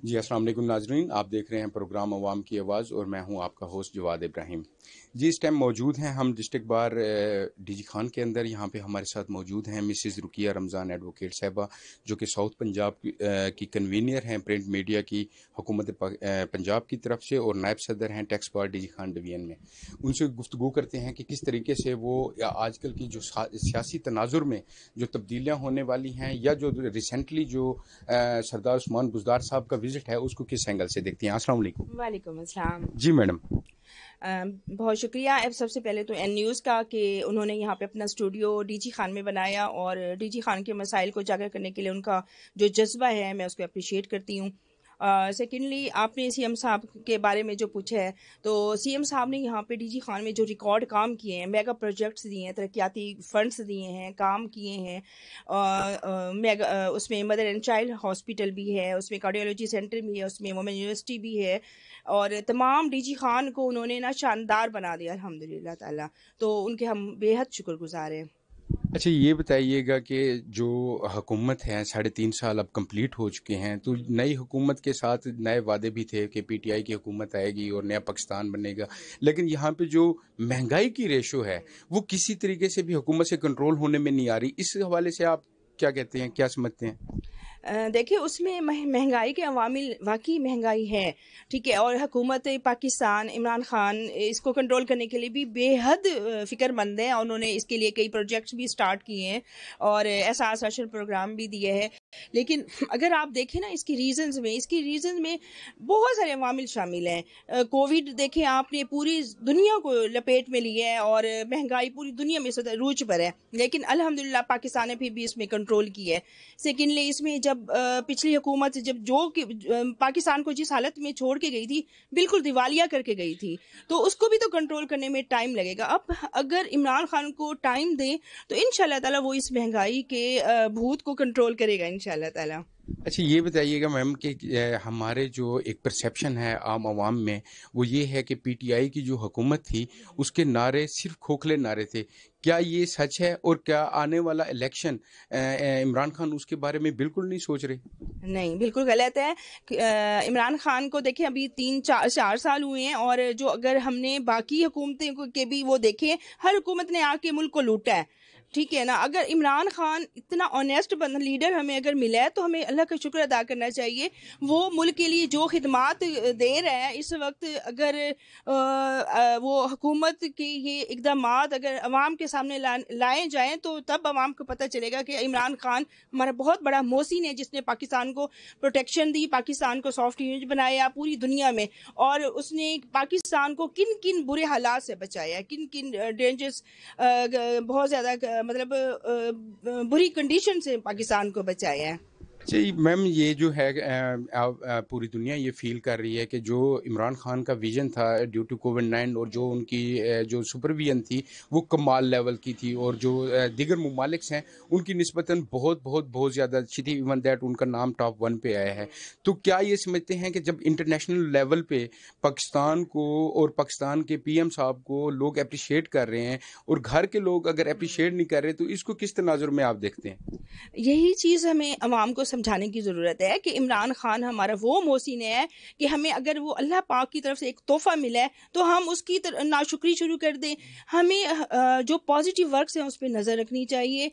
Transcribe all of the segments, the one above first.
जी अस्सलाम वालेकुम नाजरीन, आप देख रहे हैं प्रोग्राम अवाम की आवाज़ और मैं हूं आपका होस्ट जवाद इब्राहिम। जी इस टाइम मौजूद हैं हम डिस्ट्रिक्ट बार डीजी खान के अंदर। यहाँ पे हमारे साथ मौजूद हैं मिसिज़ रुकिया रमज़ान एडवोकेट साहिबा, जो कि साउथ पंजाब की कन्वीनियर हैं प्रिंट मीडिया की हुकूमत पंजाब की तरफ से, और नायब सदर हैं tax bar DG Khan division में। उनसे गुफ्तगू करते हैं कि किस तरीके से वो आजकल की जो सियासी तनाजुर में जो तब्दीलियाँ होने वाली हैं, या जो रिसेंटली जो सरदार उस्मान बुज़दार साहब का विजिट है उसको किस एंगल से देखती हैं। अस्सलाम वालेकुम। वालेकुम अस्सलाम। जी मैडम। बहुत शुक्रिया। अब सबसे पहले तो एन न्यूज़ का कि उन्होंने यहाँ पे अपना स्टूडियो डीजी खान में बनाया और डीजी खान के मसाइल को उजागर करने के लिए उनका जो जज्बा है मैं उसको अप्रिशिएट करती हूँ। सेकेंडली आपने सीएम साहब के बारे में जो पूछा है, तो सीएम साहब ने यहाँ पे डीजी खान में जो रिकॉर्ड काम किए हैं, मेगा प्रोजेक्ट्स दिए हैं, तरक्याती फंड्स दिए हैं, काम किए हैं। उसमें मदर एंड चाइल्ड हॉस्पिटल भी है, उसमें कार्डियोलॉजी सेंटर भी है, उसमें वुमेन यूनिवर्सिटी भी है, और तमाम डीजी खान को उन्होंने ना शानदार बना दिया अल्हम्दुलिल्लाह ताला। तो उनके हम बेहद शुक्रगुजार हैं। अच्छा ये बताइएगा कि जो हुकूमत है 3.5 साल अब कंप्लीट हो चुके हैं, तो नई हुकूमत के साथ नए वादे भी थे कि पीटीआई की हुकूमत आएगी और नया पाकिस्तान बनेगा, लेकिन यहाँ पे जो महंगाई की रेशो है वो किसी तरीके से भी हुकूमत से कंट्रोल होने में नहीं आ रही। इस हवाले से आप क्या कहते हैं, क्या समझते हैं? देखिए उसमें महंगाई के अवामिल वाकई महंगाई है, ठीक है, और हुकूमत पाकिस्तान इमरान खान इसको कंट्रोल करने के लिए भी बेहद फ़िक्रमंद है और उन्होंने इसके लिए कई प्रोजेक्ट्स भी स्टार्ट किए हैं और एहसास राशन प्रोग्राम भी दिए हैं। लेकिन अगर आप देखें ना इसकी रीजंस में बहुत सारे अवामिल शामिल हैं। कोविड देखें आपने, पूरी दुनिया को लपेट में लिया है और महंगाई पूरी दुनिया में रूज पर है, लेकिन अल्हम्दुलिल्लाह पाकिस्तान ने फिर भी इसमें कंट्रोल किया है। सेकेंडली इसमें जब पिछली हुकूमत जब पाकिस्तान को जिस हालत में छोड़ के गई थी, बिल्कुल दिवालिया करके गई थी, तो उसको भी तो कंट्रोल करने में टाइम लगेगा। अब अगर इमरान खान को टाइम दें तो इंशाल्लाह ताला वो इस महंगाई के भूत को कंट्रोल करेगा इंशाल्लाह ताला। अच्छा ये बताइएगा मैम कि हमारे जो एक परसेप्शन है आम आवाम में वो ये है कि पीटीआई की जो हुकूमत थी उसके नारे सिर्फ खोखले नारे थे। क्या ये सच है, और क्या आने वाला इलेक्शन इमरान खान उसके बारे में बिल्कुल नहीं सोच रहे? नहीं, बिल्कुल गलत है। इमरान खान को देखिए अभी 4 साल हुए हैं, और जो अगर हमने बाकी हुकूमतें के भी वो देखें, हर हुकूमत ने आके मुल्क को लूटा है, ठीक है ना। अगर इमरान खान इतना ऑनेस्ट लीडर हमें अगर मिला है तो हमें अल्लाह का शुक्र अदा करना चाहिए। वो मुल्क के लिए जो खिदमात दे रहा है इस वक्त, अगर वो हुकूमत के ये इक़दामात अगर अवाम के सामने लाए जाएं तो तब अवाम को पता चलेगा कि इमरान खान हमारा बहुत बड़ा मोहसिन है, जिसने पाकिस्तान को प्रोटेक्शन दी, पाकिस्तान को सॉफ्ट यूनिट बनाया पूरी दुनिया में, और उसने पाकिस्तान को किन किन बुरे हालात से बचाया, किन किन डेंजरस बहुत ज़्यादा मतलब बुरी कंडीशन से पाकिस्तान को बचाया है। जी मैम, ये जो है पूरी दुनिया ये फील कर रही है कि जो इमरान खान का विजन था ड्यू टू कोविड-19 और जो उनकी जो सुपरविजन थी वो कमाल लेवल की थी, और जो दीगर ममालिक हैं उनकी निस्बतन बहुत ज़्यादा अच्छी थी, इवन दैट उनका नाम टॉप 1 पे आया है। तो क्या ये समझते हैं कि जब इंटरनेशनल लेवल पे पाकिस्तान को और पाकिस्तान के पीएम साहब को लोग अप्रिशिएट कर रहे हैं और घर के लोग अगर अप्रिशिएट नहीं कर रहे, तो इसको किस तनाजुर में आप देखते हैं? यही चीज़ हमें अवाम को समझाने की ज़रूरत है कि इमरान खान हमारा वो मोहसिन है कि हमें अगर वो अल्लाह पाक की तरफ से एक तोहफ़ा मिला है तो हम उसकी नाशुक्री शुरू कर दें। हमें जो पॉजिटिव वर्क्स हैं उस पर नज़र रखनी चाहिए।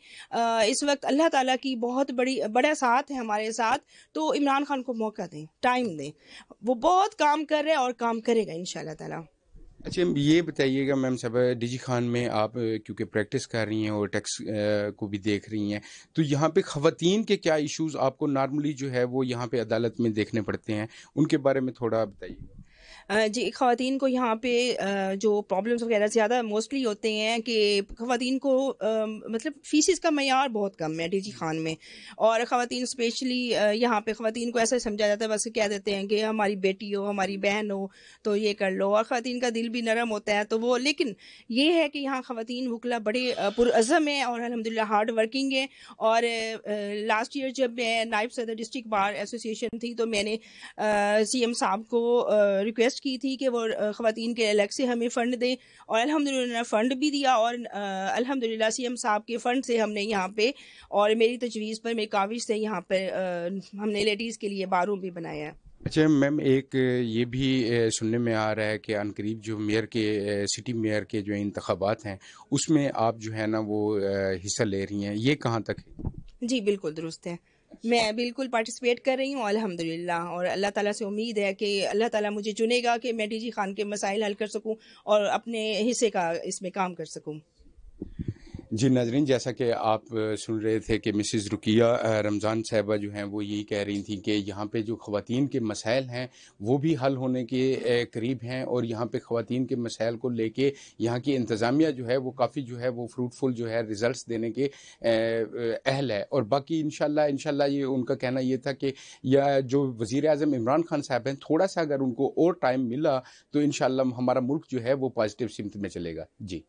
इस वक्त अल्लाह ताला की बहुत बड़ा साथ है हमारे साथ, तो इमरान खान को मौका दें, टाइम दें। वो बहुत काम कर रहे हैं और काम करेगा इंशाल्लाह ताला। अच्छा ये बताइएगा मैम साहब, डीजी खान में आप क्योंकि प्रैक्टिस कर रही हैं और टैक्स को भी देख रही हैं, तो यहाँ पे ख़वातीन के क्या इश्यूज़ आपको नॉर्मली जो है वो यहाँ पे अदालत में देखने पड़ते हैं, उनके बारे में थोड़ा बताइए। जी, ख़वातीन को यहाँ पे जो प्रॉब्लम्स वगैरह ज़्यादा मोस्टली होते हैं कि ख़वातीन को मतलब फ़ीसिस का मयार बहुत कम है डीजी खान में, और ख़वातीन स्पेशली यहाँ पे ख़वातीन को ऐसा समझा जाता है, बस कह देते हैं कि हमारी बेटी हो, हमारी बहन हो तो ये कर लो, और ख़वातीन का दिल भी नरम होता है तो वो, लेकिन ये है कि यहाँ ख़वातीन वकला बड़े पुरअज़म हैं और अल्हम्दुलिल्लाह हार्ड वर्किंग हैं। और लास्ट ईयर जब मैं नायब सदर डिस्ट्रिक्ट बार एसोसिएशन थी तो मैंने सीएम साहब को रिक्वेस्ट की थी कि वो ख़वातीन के अलग से हमें फ़ंड दें, और अल्हम्दुलिल्लाह फ़ंड भी दिया, और अल्हम्दुलिल्लाह सीएम साहब के फ़ंड से हमने यहाँ पे, और मेरी तजवीज़ पर, मेरी काविश से यहाँ पे हमने लेडीज़ के लिए बारूम भी बनाया है। अच्छा मैम, एक ये भी सुनने में आ रहा है कि अनकरीब जो मेयर के सिटी मेयर के जो इंतखाबात हैं उसमें आप जो है ना वो हिस्सा ले रही हैं, ये कहाँ तक है? जी बिल्कुल दुरुस्त है। मैं बिल्कुल पार्टिसिपेट कर रही हूँ अल्हम्दुलिल्लाह, और अल्लाह ताला से उम्मीद है कि अल्लाह ताला मुझे चुनेगा कि मैं डीजी खान के मसाइल हल कर सकूँ और अपने हिस्से का इसमें काम कर सकूँ। जी नाजरीन, जैसा कि आप सुन रहे थे कि मिसिज़ रुकिया रमज़ान साहिबा जो हैं वो यही कह रही थी कि यहाँ पे जो ख़वातीन के मसाइल हैं वो भी हल होने के करीब हैं, और यहाँ पे ख़वातीन के मसाइल को लेके यहाँ की इंतज़ामिया जो है वो काफ़ी जो है वो फ्रूटफुल जो है रिज़ल्ट्स देने के अहल है। और बाकी इंशाल्लाह इंशाल्लाह ये उनका कहना ये था कि या जो वज़ीर आज़म इमरान खान साहब हैं, थोड़ा सा अगर उनको और टाइम मिला तो इंशाल्लाह हमारा मुल्क जो है वो पॉजिटिव सिमत में चलेगा। जी।